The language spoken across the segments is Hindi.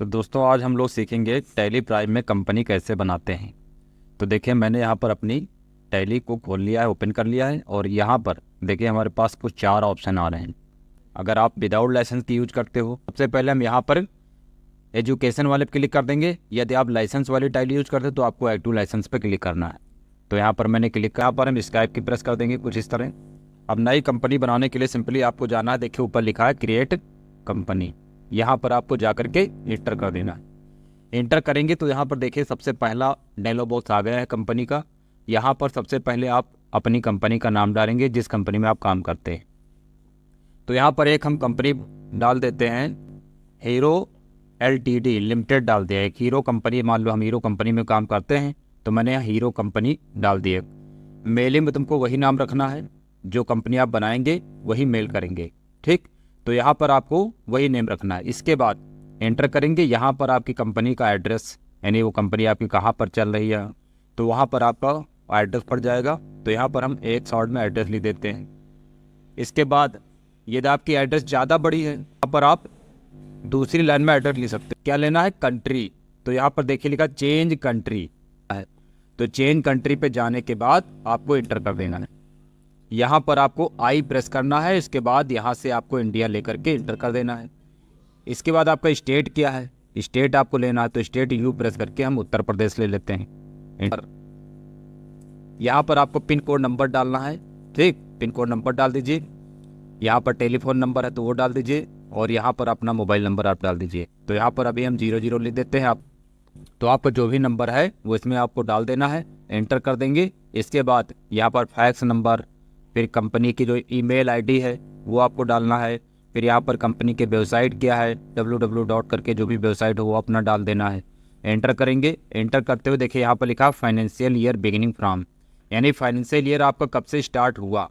तो दोस्तों आज हम लोग सीखेंगे टैली प्राइम में कंपनी कैसे बनाते हैं। तो देखिए मैंने यहाँ पर अपनी टैली को खोल लिया है, ओपन कर लिया है और यहाँ पर देखिए हमारे पास कुछ 4 ऑप्शन आ रहे हैं। अगर आप विदाउट लाइसेंस की यूज करते हो, सबसे पहले हम यहाँ पर एजुकेशन वाले पे क्लिक कर देंगे। यदि आप लाइसेंस वाली टैली यूज करते हो तो आपको एक्टिव लाइसेंस पे क्लिक करना है। तो यहाँ पर मैंने क्लिक किया, यहाँ पर हम स्काइप की प्रेस कर देंगे कुछ इस तरह। अब नई कंपनी बनाने के लिए सिंपली आपको जाना है, देखिए ऊपर लिखा है क्रिएट कंपनी, यहाँ पर आपको जा करके एंटर कर देना है। एंटर करेंगे तो यहाँ पर देखिए सबसे पहला डायलॉग बॉक्स आ गया है कंपनी का। यहाँ पर सबसे पहले आप अपनी कंपनी का नाम डालेंगे जिस कंपनी में आप काम करते हैं। तो यहाँ पर एक हम कंपनी डाल देते हैं, हीरो LTD लिमिटेड डाल दिया। एक हीरो कंपनी, मान लो हम हीरो कंपनी में काम करते हैं तो मैंने यहाँ हीरो कंपनी डाल दिए। मेलिंग में तुमको वही नाम रखना है, जो कंपनी आप बनाएंगे वही मेल करेंगे, ठीक। तो यहाँ पर आपको वही नेम रखना है। इसके बाद एंटर करेंगे, यहाँ पर आपकी कंपनी का एड्रेस, यानी वो कंपनी आपकी कहाँ पर चल रही है तो वहाँ पर आपका एड्रेस पड़ जाएगा। तो यहाँ पर हम एक शॉर्ट में एड्रेस लिख देते हैं। इसके बाद यदि आपकी एड्रेस ज़्यादा बड़ी है, यहाँ पर आप दूसरी लाइन में एड्रेस लिख सकते हैं। क्या लेना है? कंट्री। तो यहाँ पर देखिए लिखा चेंज कंट्री है, तो चेंज कंट्री पे जाने के बाद आपको एंटर कर देना है। यहाँ पर आपको आई प्रेस करना है। इसके बाद यहाँ से आपको इंडिया लेकर के एंटर कर देना है। इसके बाद आपका स्टेट क्या है, स्टेट आपको लेना है तो स्टेट यू प्रेस करके हम उत्तर प्रदेश ले लेते हैं। एंटर। यहाँ पर आपको पिन कोड नंबर डालना है, ठीक। पिन कोड नंबर डाल दीजिए। यहाँ पर टेलीफोन नंबर है तो वो डाल दीजिए और यहाँ पर अपना मोबाइल नंबर आप डाल दीजिए। तो यहाँ पर अभी हम 00 लिख देते हैं आप। तो आपका जो भी नंबर है वो इसमें आपको डाल देना है, एंटर कर देंगे। इसके बाद यहाँ पर फैक्स नंबर, फिर कंपनी की जो ईमेल आईडी है वो आपको डालना है। फिर यहाँ पर कंपनी के वेबसाइट क्या है, www. करके जो भी वेबसाइट हो वो अपना डाल देना है, एंटर करेंगे। एंटर करते हुए देखिए यहाँ पर लिखा फाइनेंशियल ईयर बिगिनिंग फ्रॉम, यानी फाइनेंशियल ईयर आपका कब से स्टार्ट हुआ।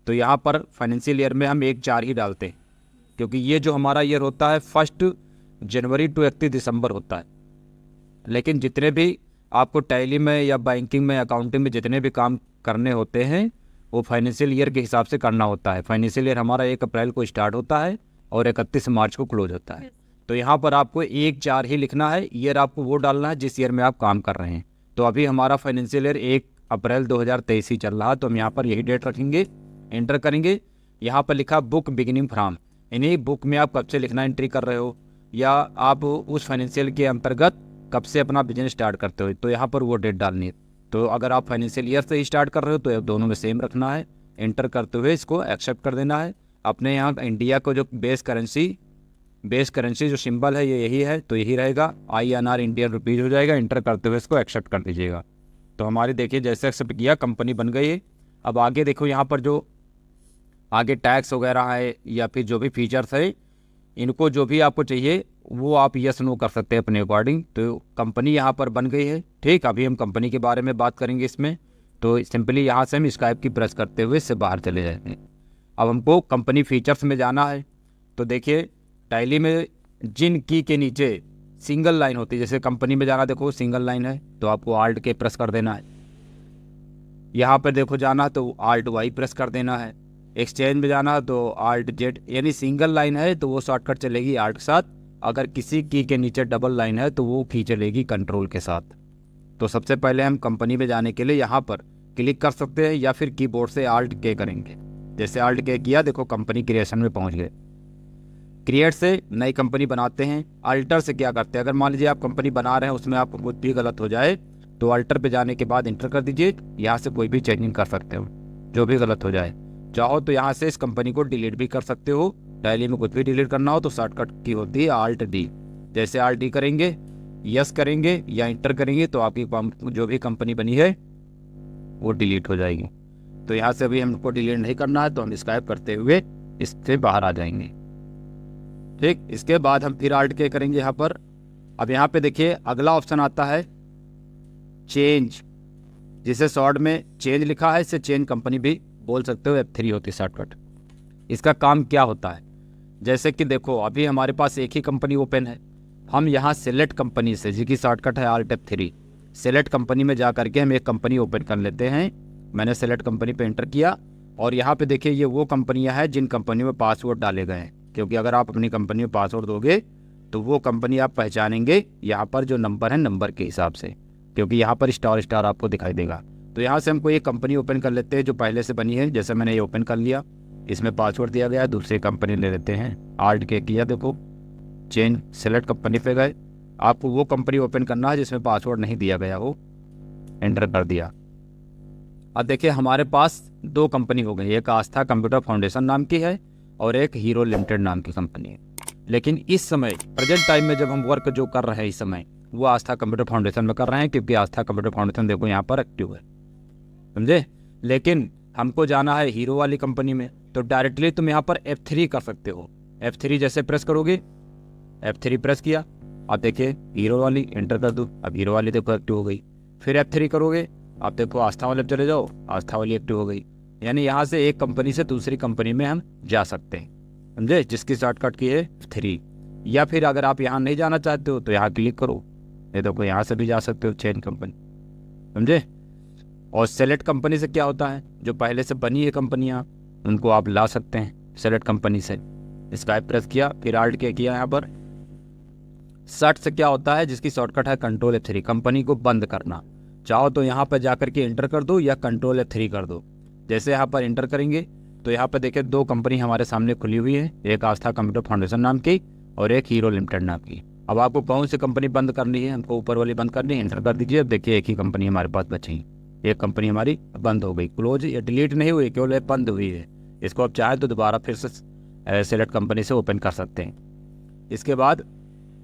तो यहाँ पर फाइनेंशियल ईयर में हम 1/4 ही डालते हैं, क्योंकि ये जो हमारा ईयर होता है 1 जनवरी टू 31 दिसंबर होता है। लेकिन जितने भी आपको टैली में या बैंकिंग में, अकाउंटिंग में जितने भी काम करने होते हैं वो फाइनेंशियल ईयर के हिसाब से करना होता है। फाइनेंशियल ईयर हमारा 1 अप्रैल को स्टार्ट होता है और 31 मार्च को क्लोज होता है। तो यहाँ पर आपको 1/4 ही लिखना है। ईयर आपको वो डालना है जिस ईयर में आप काम कर रहे हैं। तो अभी हमारा फाइनेंशियल ईयर 1 अप्रैल 2023 ही चल रहा है, तो हम यहाँ पर यही डेट रखेंगे, एंटर करेंगे। यहाँ पर लिखा बुक बिगिनिंग फ्रॉम, यानी बुक में आप कब से लिखना एंट्री कर रहे हो या आप उस फाइनेंशियल के अंतर्गत कब से अपना बिजनेस स्टार्ट करते हो, तो यहाँ पर वो डेट डालनी है। तो अगर आप फाइनेंशियल ईयर से ही स्टार्ट कर रहे हो तो दोनों में सेम रखना है। एंटर करते हुए इसको एक्सेप्ट कर देना है। अपने यहाँ इंडिया को जो बेस करेंसी जो सिंबल है ये यही है तो यही रहेगा, INR इंडियन रुपीज़ हो जाएगा। एंटर करते हुए इसको एक्सेप्ट कर दीजिएगा। तो हमारी देखिए जैसे एक्सेप्ट किया कंपनी बन गई है। अब आगे देखो यहाँ पर जो आगे टैक्स वगैरह है या फिर जो भी फीचर्स है, इनको जो भी आपको चाहिए वो आप यस नो कर सकते हैं अपने अकॉर्डिंग। तो कंपनी यहाँ पर बन गई है, ठीक। अभी हम कंपनी के बारे में बात करेंगे इसमें। तो सिंपली यहाँ से हम स्काइप की प्रेस करते हुए इससे बाहर चले जाएंगे। अब हमको कंपनी फीचर्स में जाना है। तो देखिए टैली में जिन की के नीचे सिंगल लाइन होती है, जैसे कंपनी में जाना देखो सिंगल लाइन है तो आपको ALT के प्रेस कर देना है। यहाँ पर देखो जाना तो ALT Y प्रेस कर देना है। एक्सचेंज में जाना तो ALT Z, यानी सिंगल लाइन है तो वो शॉर्टकट चलेगी ALT के साथ। अगर किसी की के नीचे डबल लाइन है तो वो की चलेगी कंट्रोल के साथ। तो सबसे पहले हम कंपनी में जाने के लिए यहाँ पर क्लिक कर सकते हैं या फिर कीबोर्ड से ALT K करेंगे। जैसे ALT K किया देखो कंपनी क्रिएशन में पहुँच गए। क्रिएट से नई कंपनी बनाते हैं। अल्टर से क्या करते हैं, अगर मान लीजिए आप कंपनी बना रहे हैं उसमें आपको कुछ भी गलत हो जाए तो अल्टर पे जाने के बाद एंटर कर दीजिए। यहाँ से कोई भी चेंजिंग कर सकते हो जो भी गलत हो जाए। चाहो तो यहाँ से इस कंपनी को डिलीट भी कर सकते हो। टैली में कुछ भी डिलीट करना हो तो शॉर्टकट की होती है ALT D। जैसे ALT D करेंगे, यस करेंगे या इंटर करेंगे तो आपकी जो भी कंपनी बनी है वो डिलीट हो जाएगी। तो यहाँ से अभी हमको डिलीट नहीं करना है तो हम स्काइप करते हुए इससे बाहर आ जाएंगे, ठीक। इसके बाद हम फिर ALT K करेंगे यहाँ पर। अब यहाँ पे देखिए अगला ऑप्शन आता है चेंज, जिसे शॉर्ट में चेंज लिखा है, इससे चेंज कंपनी भी बोल सकते हो, F3 होती है शॉर्टकट। इसका काम क्या होता है, जैसे कि देखो अभी हमारे पास एक ही कंपनी ओपन है। हम यहाँ सेलेक्ट कंपनी से, जिसकी शॉर्टकट है ALT F3, सेलेक्ट कंपनी में जा करके हम एक कंपनी ओपन कर लेते हैं। मैंने सेलेक्ट कंपनी पे एंटर किया और यहाँ पे देखिए ये वो कंपनियाँ हैं जिन कंपनियों में पासवर्ड डाले गए हैं, क्योंकि अगर आप अपनी कंपनी में पासवर्ड दोगे तो वो कंपनी आप पहचानेंगे यहाँ पर जो नंबर है नंबर के हिसाब से, क्योंकि यहाँ पर स्टार स्टार आपको दिखाई देगा। तो यहाँ से हमको एक कंपनी ओपन कर लेते हैं जो पहले से बनी है। जैसे मैंने ये ओपन कर लिया, इसमें पासवर्ड दिया गया है, दूसरी कंपनी ले लेते हैं। आल्ट के किया, देखो चेंज सेलेक्ट कंपनी पे गए। आपको वो कंपनी ओपन करना है जिसमें पासवर्ड नहीं दिया गया हो, एंटर कर दिया। अब देखिए हमारे पास दो कंपनी हो गई, एक आस्था कंप्यूटर फाउंडेशन नाम की है और एक हीरो लिमिटेड नाम की कंपनी है। लेकिन इस समय प्रेजेंट टाइम में जब हम वर्क जो कर रहे हैं इस समय, वो आस्था कंप्यूटर फाउंडेशन में कर रहे हैं, क्योंकि आस्था कंप्यूटर फाउंडेशन देखो यहाँ पर एक्टिव है, समझे। लेकिन हमको जाना है हीरो वाली कंपनी में, तो डायरेक्टली तुम यहाँ पर F3 कर सकते हो। F3 जैसे प्रेस करोगे, F3 प्रेस किया, अब देखिए हीरो वाली एंटर कर दो, अब हीरो वाली देखो एक्टिव हो गई। फिर F3 करोगे, अब देखो आस्था वाले चले जाओ, आस्था वाली एक्टिव हो गई। यानी यहाँ से एक कंपनी से दूसरी कंपनी में हम जा सकते हैं, समझे, जिसकी शॉर्टकट की है F3। या फिर अगर आप यहाँ नहीं जाना चाहते हो तो यहाँ क्लिक करो, ये देखो यहाँ से भी जा सकते हो, चेंज कंपनी, समझे। और सेलेक्ट कंपनी से क्या होता है, जो पहले से बनी है कंपनियाँ उनको आप ला सकते हैं सेलेक्ट कंपनी से। स्काइप प्रेस किया, फिर आल्ट के किया, यहाँ पर सर्ट से क्या होता है, जिसकी शॉर्टकट है कंट्रोल F3, कंपनी को बंद करना। चाहो तो यहाँ पर जाकर के एंटर कर दो या कंट्रोल F3 कर दो। जैसे यहाँ पर एंटर करेंगे तो यहाँ पर देखिए दो कंपनी हमारे सामने खुली हुई है, एक आस्था कंप्यूटर फाउंडेशन नाम की और एक हीरो लिमिटेड नाम की। अब आपको कौन सी कंपनी बंद करनी है, हमको ऊपर वाली बंद करनी है, एंटर कर दीजिए। अब देखिए एक ही कंपनी हमारे पास बची, एक कंपनी हमारी बंद हो गई, क्लोज या डिलीट नहीं हुई, केवल बंद हुई है। इसको आप चाहे तो दोबारा फिर से सेलेक्ट कंपनी से ओपन कर सकते हैं। इसके बाद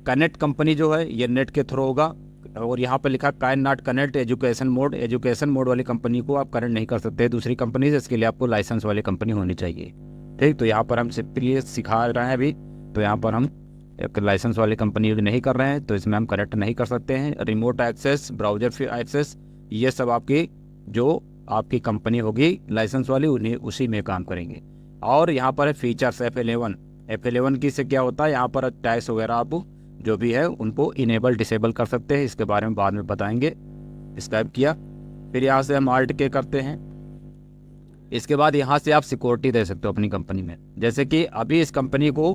कनेक्ट कंपनी जो है ये नेट के थ्रू होगा, और यहाँ पर लिखा can not connect education mode. Education mode वाली कंपनी को आप कनेक्ट नहीं कर सकते दूसरी कंपनी से, इसके लिए आपको लाइसेंस वाली कंपनी होनी चाहिए, ठीक। तो यहाँ पर हम सिंपली सिखा रहे हैं अभी, तो यहाँ पर हम एक लाइसेंस वाली कंपनी यूज नहीं कर रहे हैं, तो इसमें हम कनेक्ट नहीं कर सकते हैं। रिमोट एक्सेस, ब्राउजर फिर एक्सेस, ये सब आपकी जो आपकी कंपनी होगी लाइसेंस वाली उन्हें उसी में काम करेंगे। और यहाँ पर है फीचर्स F11 की से क्या होता है, यहाँ पर टैक्स वगैरह आप जो भी है उनको इनेबल डिसेबल कर सकते हैं, इसके बारे में बाद में बताएंगे। स्टाइप किया, फिर यहाँ से हम आल्ट के करते हैं। इसके बाद यहाँ से आप सिक्योरिटी दे सकते हो अपनी कंपनी में, जैसे कि अभी इस कंपनी को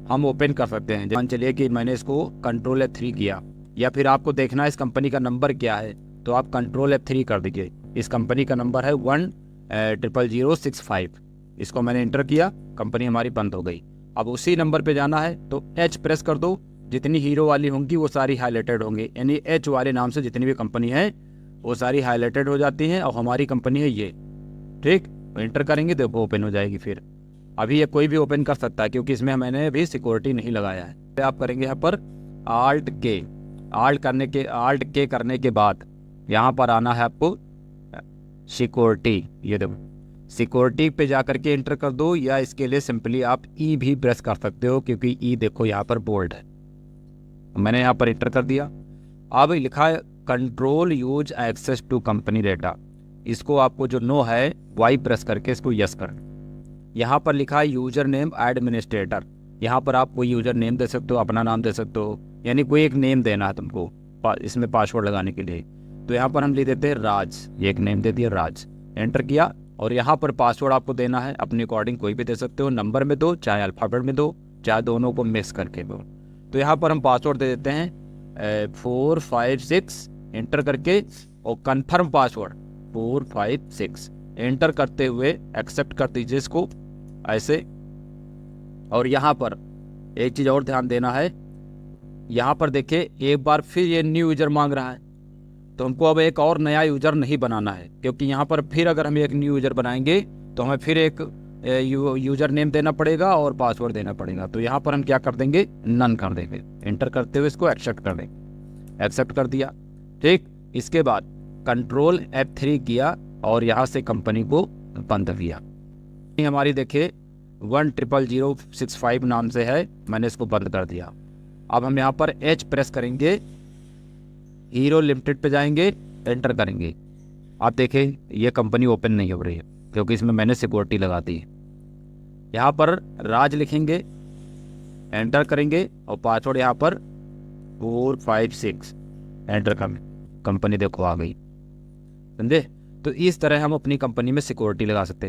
हम ओपन कर सकते हैं। मान चलिए कि मैंने इसको कंट्रोल F3 किया, या फिर आपको देखना है इस कंपनी का नंबर क्या है, तो आप कंट्रोल F3 कर दीजिए। इस कंपनी का नंबर है 100065। इसको मैंने एंटर किया, कंपनी हमारी बंद हो गई। अब उसी नंबर पे जाना है तो H प्रेस कर दो, जितनी हीरो वाली होंगी वो सारी हाईलाइटेड होंगी, यानी H वाले नाम से जितनी भी कंपनी है वो सारी हाईलाइटेड हो जाती हैं, और हमारी कंपनी है ये, ठीक। एंटर करेंगे तो वो ओपन हो जाएगी। फिर अभी ये कोई भी ओपन कर सकता है, क्योंकि इसमें मैंने अभी सिक्योरिटी नहीं लगाया है। तो आप करेंगे यहाँ पर आल्ट के करने के बाद यहाँ पर आना है आपको सिक्योरिटी। ये देखो सिक्योरिटी पे जा करके एंटर कर दो, या इसके लिए सिंपली आप ई भी प्रेस कर सकते हो, क्योंकि ई देखो यहाँ पर बोल्ड है। मैंने यहाँ पर एंटर कर दिया। अब लिखा है control use access to company data, इसको आपको जो नो है वाई प्रेस करके इसको यस कर। यहाँ पर लिखा है यूजर नेम एडमिनिस्ट्रेटर, यहाँ पर आप कोई यूजर नेम दे सकते हो, अपना नाम दे सकते हो, यानी कोई एक नेम देना है तुमको इसमें पासवर्ड लगाने के लिए। तो यहाँ पर हम लिख देते हैं राज, ये एक नेम दे दिया राज, एंटर किया। और यहाँ पर पासवर्ड आपको देना है अपने अकॉर्डिंग, कोई भी दे सकते हो, नंबर में दो चाहे अल्फ़ाबेट में दो, चाहे दोनों को मिक्स करके दो। तो यहाँ पर हम पासवर्ड दे देते हैं 456, एंटर करके, और कन्फर्म पासवर्ड 456 एंटर करते हुए एक्सेप्ट कर दीजिए इसको ऐसे। और यहाँ पर एक चीज़ और ध्यान देना है, यहाँ पर देखिए एक बार फिर ये न्यू यूज़र मांग रहा है, तो हमको अब एक और नया यूज़र नहीं बनाना है, क्योंकि यहाँ पर फिर अगर हम एक न्यू यूज़र बनाएंगे तो हमें फिर एक यूज़र नेम देना पड़ेगा और पासवर्ड देना पड़ेगा। तो यहाँ पर हम क्या कर देंगे, नन कर देंगे, एंटर करते हुए इसको एक्सेप्ट कर देंगे, एक्सेप्ट कर दिया, ठीक। इसके बाद कंट्रोल F3 किया और यहाँ से कंपनी को बंद किया। हमारी देखिए 100065 नाम से है, मैंने इसको बंद कर दिया। अब हम यहाँ पर H प्रेस करेंगे, हीरो लिमिटेड पे जाएंगे, एंटर करेंगे। आप देखें ये कंपनी ओपन नहीं हो रही है, क्योंकि इसमें मैंने सिक्योरिटी लगा दी है। यहाँ पर राज लिखेंगे, एंटर करेंगे, और पासवर्ड यहाँ पर 456 एंटर करें, कंपनी देखो आ गई, समझे। तो इस तरह हम अपनी कंपनी में सिक्योरिटी लगा सकते हैं।